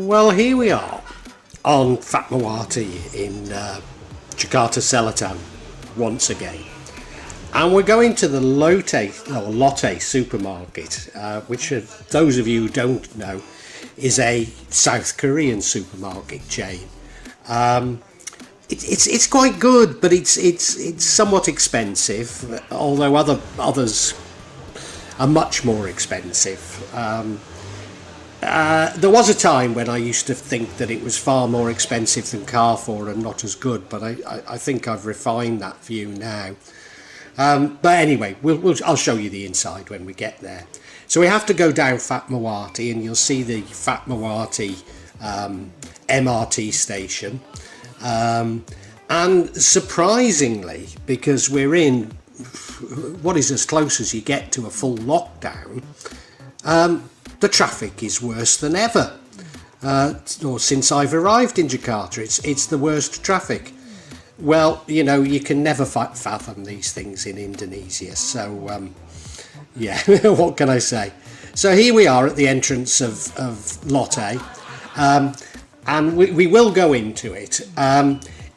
Well, here we are on Fatmawati in Jakarta Selatan once again, and we're going to the Lotte supermarket, which those of you who don't know is a South Korean supermarket chain. It's quite good, but it's somewhat expensive, although others are much more expensive. There was a time when I used to think that it was far more expensive than Carrefour and not as good, but I think I've refined that view now. But anyway, I'll show you the inside when we get there. So we have to go down Fatmawati, and you'll see the Fatmawati MRT station. And surprisingly, because we're in what is as close as you get to a full lockdown, the traffic is worse than ever. Or since I've arrived in Jakarta, it's the worst traffic. Well, you know, you can never fathom these things in Indonesia. So, yeah, what can I say? So here we are at the entrance of Lotte, and we will go into it.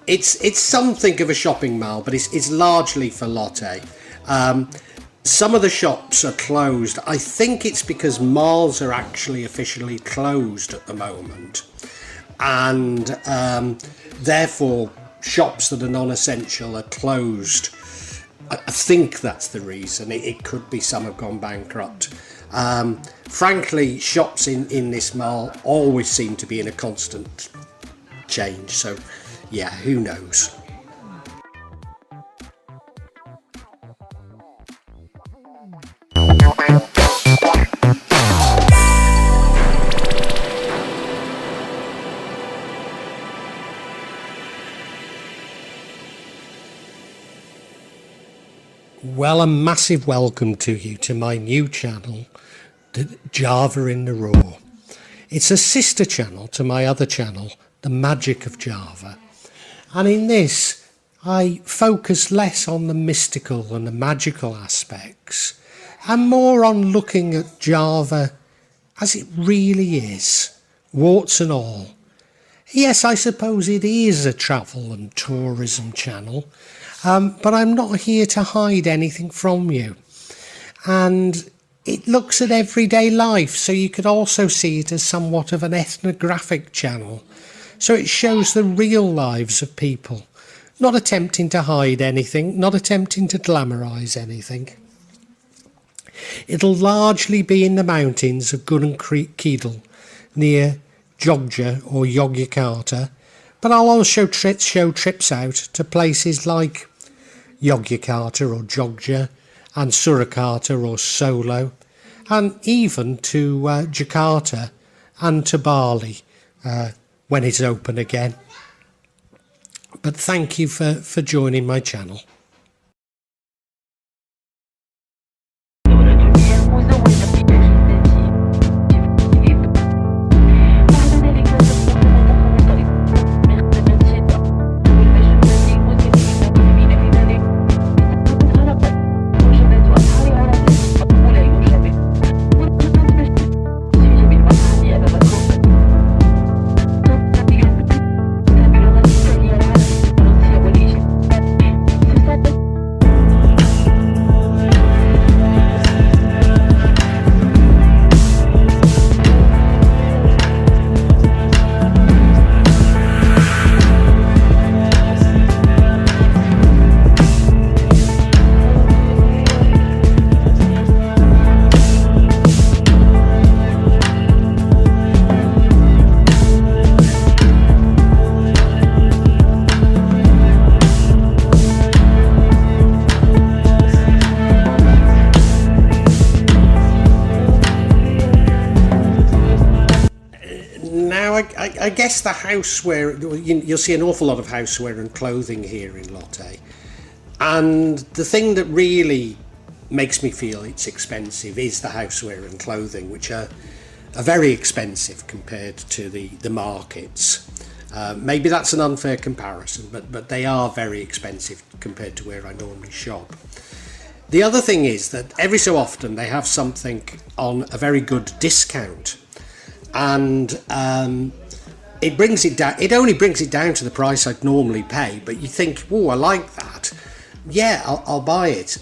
It's something of a shopping mall, but it's largely for Lotte. Some of the shops are closed. I think it's because malls are actually officially closed at the moment, and therefore shops that are non-essential are closed. I think that's the reason. It could be some have gone bankrupt. Frankly, shops in this mall always seem to be in a constant change, so yeah, who knows. Well, a massive welcome to you to my new channel, Java in the Raw. It's a sister channel to my other channel, The Magic of Java. And in this, I focus less on the mystical and the magical aspects, and more on looking at Java as it really is, warts and all. Yes, I suppose it is a travel and tourism channel, but I'm not here to hide anything from you. And it looks at everyday life, so you could also see it as somewhat of an ethnographic channel. So it shows the real lives of people, not attempting to hide anything, not attempting to glamorise anything. It'll largely be in the mountains of Gunung Kidul, near Jogja or Yogyakarta, but I'll also show trips out to places like Yogyakarta or Jogja, and Surakarta or Solo, and even to Jakarta and to Bali when it's open again. But thank you for joining my channel. guess the houseware, you'll see an awful lot of houseware and clothing here in Lotte. And the thing that really makes me feel it's expensive is the houseware and clothing, which are very expensive compared to the markets. Maybe that's an unfair comparison, but they are very expensive compared to where I normally shop. The other thing is that every so often they have something on a very good discount, and it brings it down. It only brings it down to the price I'd normally pay, but you think, oh, I like that. Yeah, I'll buy it.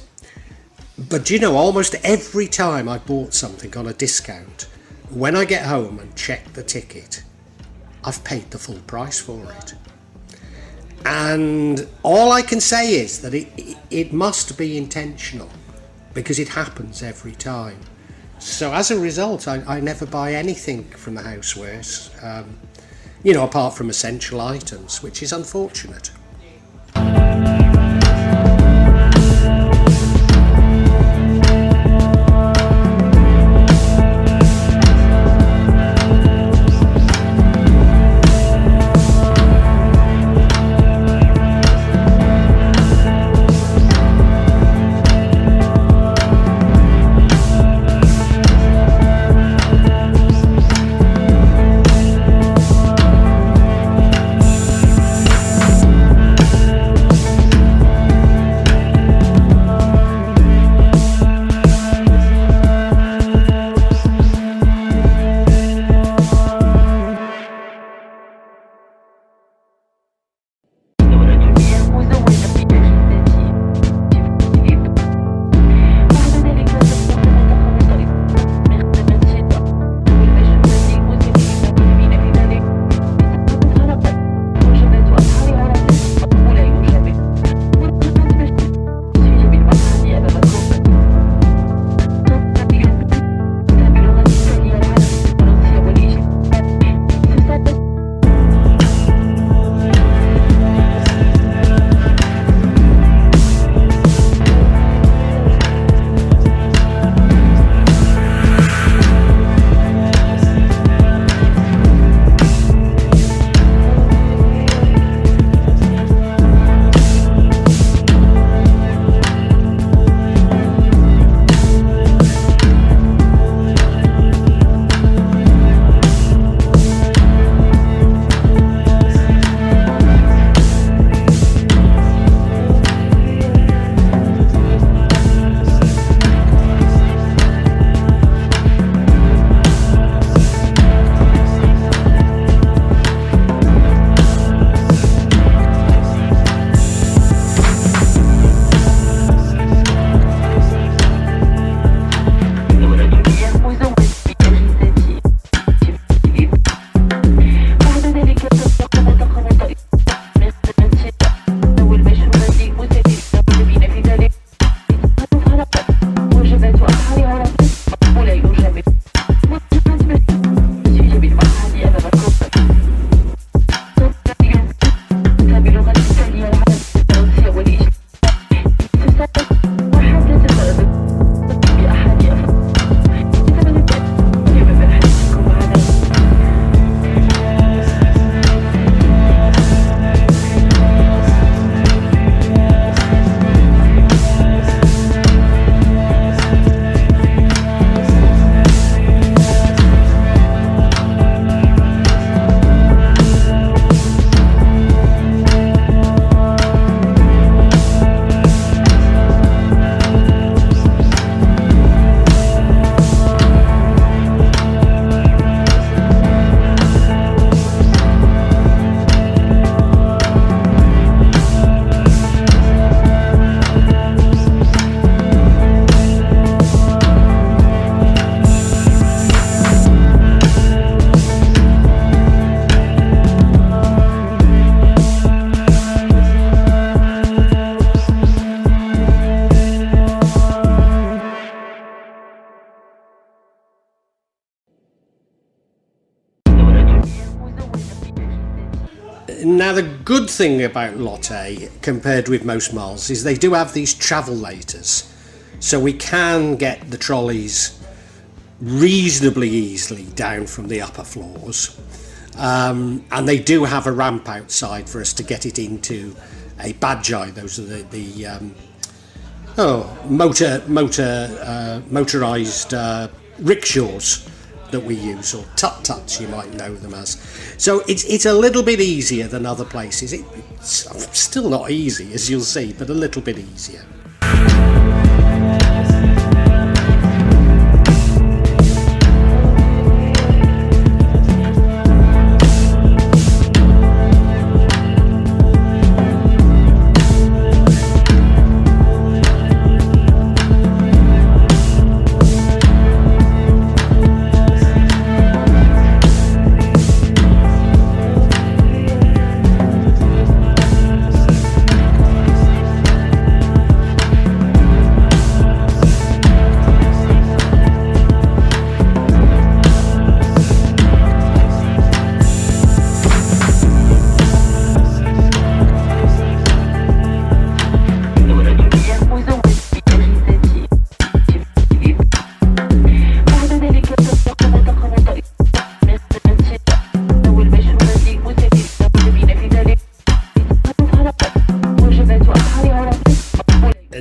But you know, almost every time I bought something on a discount, when I get home and check the ticket, I've paid the full price for it. And all I can say is that it must be intentional, because it happens every time. So as a result, I never buy anything from the housewares, apart from essential items, which is unfortunate. Now, the good thing about Lotte, compared with most malls, is they do have these travel laters, so we can get the trolleys reasonably easily down from the upper floors. And they do have a ramp outside for us to get it into a bajai. Those are the motorised rickshaws that we use, or tut-tuts you might know them as. So it's a little bit easier than other places. It's still not easy, as you'll see, but a little bit easier.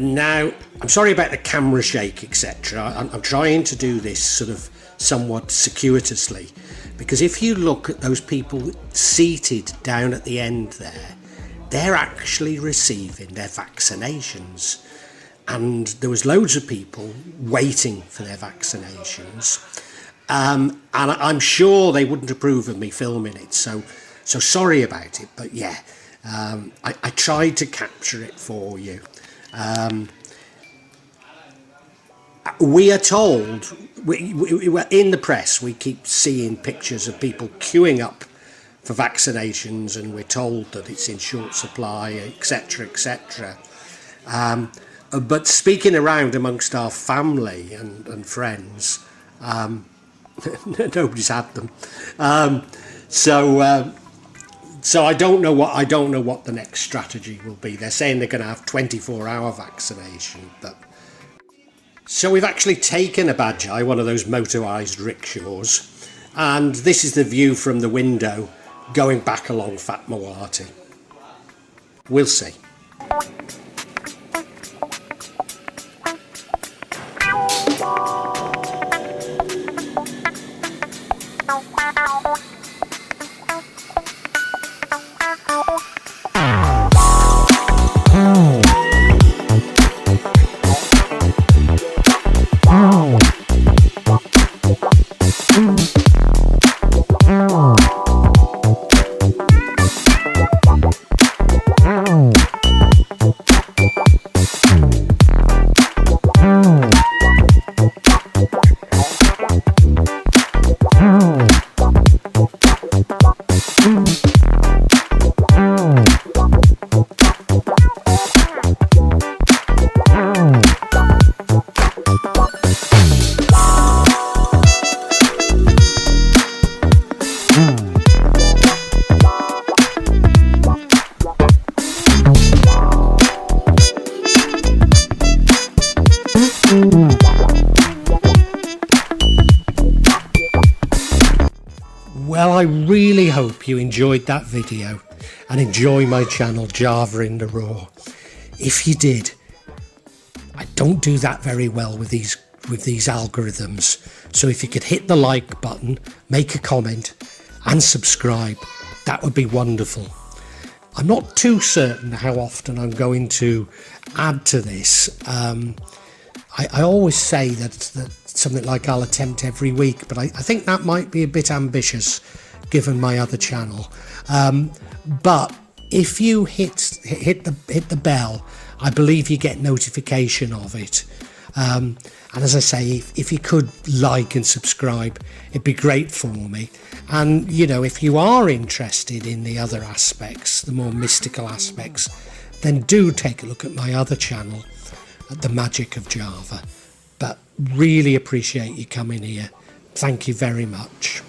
Now, I'm sorry about the camera shake, etc. I'm trying to do this sort of somewhat circuitously, because if you look at those people seated down at the end there, they're actually receiving their vaccinations. And there was loads of people waiting for their vaccinations. And I'm sure they wouldn't approve of me filming it, so sorry about it, but yeah, I tried to capture it for you. We are told, we in the press, we keep seeing pictures of people queuing up for vaccinations, and we're told that it's in short supply, etc., etc. But speaking around amongst our family and friends, nobody's had them. So I don't know what the next strategy will be. They're saying they're going to have 24-hour vaccination, but so we've actually taken a bajai, one of those motorised rickshaws, and this is the view from the window going back along Fatmawati. We'll see. Well, I really hope you enjoyed that video and enjoy my channel Java in the Raw. If you did, I don't do that very well with these algorithms, so if you could hit the like button, make a comment and subscribe, that would be wonderful. I'm not too certain how often I'm going to add to this. I always say that something like I'll attempt every week, but I think that might be a bit ambitious given my other channel. But if you hit the bell, I believe you get notification of it. And as I say, if you could like and subscribe, it'd be great for me. And you know, if you are interested in the other aspects, the more mystical aspects, then do take a look at my other channel, The Magic of Java. But really appreciate you coming here. Thank you very much.